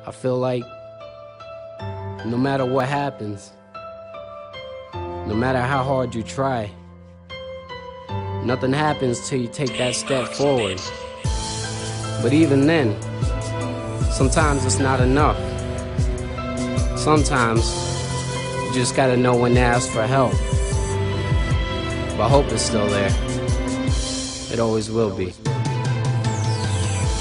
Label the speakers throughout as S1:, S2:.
S1: I feel like no matter what happens, no matter how hard you try, nothing happens till you take that step forward. But even then, sometimes it's not enough. Sometimes you just gotta know when to ask for help. But hope is still there. It always will be.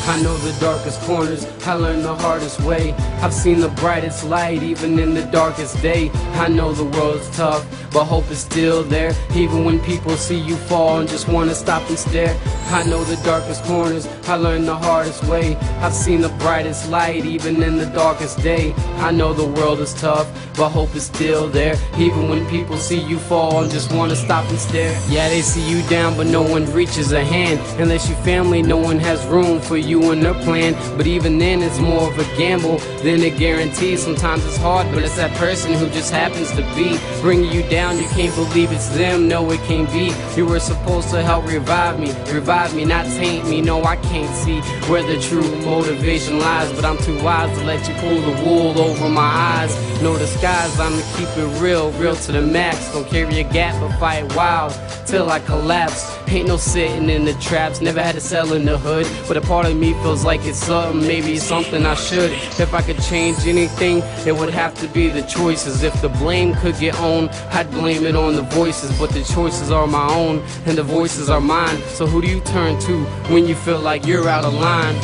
S1: I know the darkest corners, I learned the hardest way. I've seen the brightest light even in the darkest day. I know the world's tough, but hope is still there. Even when people see you fall and just wanna stop and stare. I know the darkest corners, I learned the hardest way. I've seen the brightest light even in the darkest day. I know the world is tough, but hope is still there. Even when people see you fall and just wanna stop and stare. Yeah, they see you down, but no one reaches a hand. Unless you family, no one has room for you in their plan. But even then, it's more of a gamble than a guarantee. Sometimes it's hard, but it's that person who just happens to be bringing you down. You can't believe it's them, no it can't be. You were supposed to help revive me, not taint me. No, I can't see where the true motivation lies, but I'm too wise to let you pull the wool over my eyes. No disguise, I'ma keep it real to the max. Don't carry a gap, but fight wild till I collapse. Ain't no sitting in the traps, never had to sell in the hood, but a part of me feels like it's something, maybe it's something I should. If I could change anything, it would have to be the choices. If the blame could get owned, I'd blame it on the voices, but the choices are my own and the voices are mine. So who do you turn to when you feel like you're out of line?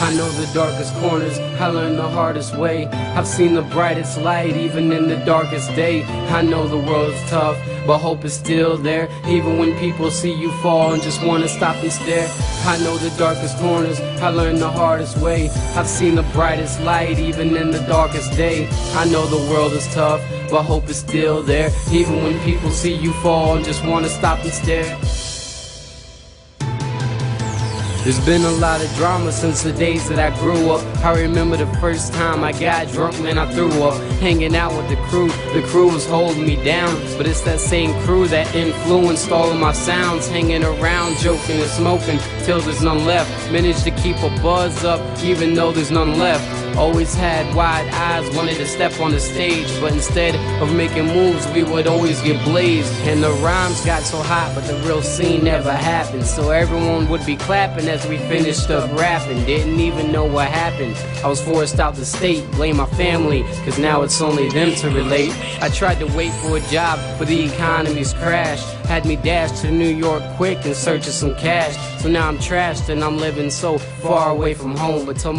S1: I know the darkest corners, I learned the hardest way. I've seen the brightest light even in the darkest day. I know the world's tough, but hope is still there. Even when people see you fall and just wanna stop and stare. I know the darkest corners, I learned the hardest way. I've seen the brightest light even in the darkest day. I know the world is tough, but hope is still there. Even when people see you fall and just wanna stop and stare. There's been a lot of drama since the days that I grew up. I remember the first time I got drunk, man, I threw up. Hanging out with the crew was holding me down. But it's that same crew that influenced all of my sounds. Hanging around, joking and smoking, till there's none left. Managed to keep a buzz up, even though there's none left. Always had wide eyes, wanted to step on the stage, but instead of making moves, we would always get blazed. And the rhymes got so hot, but the real scene never happened. So everyone would be clapping as we finished up rapping. Didn't even know what happened. I was forced out the state, blame my family, cause now it's only them to relate. I tried to wait for a job, but the economy's crashed. Had me dash to New York quick in search of some cash. So now I'm trashed and I'm living so far away from home. But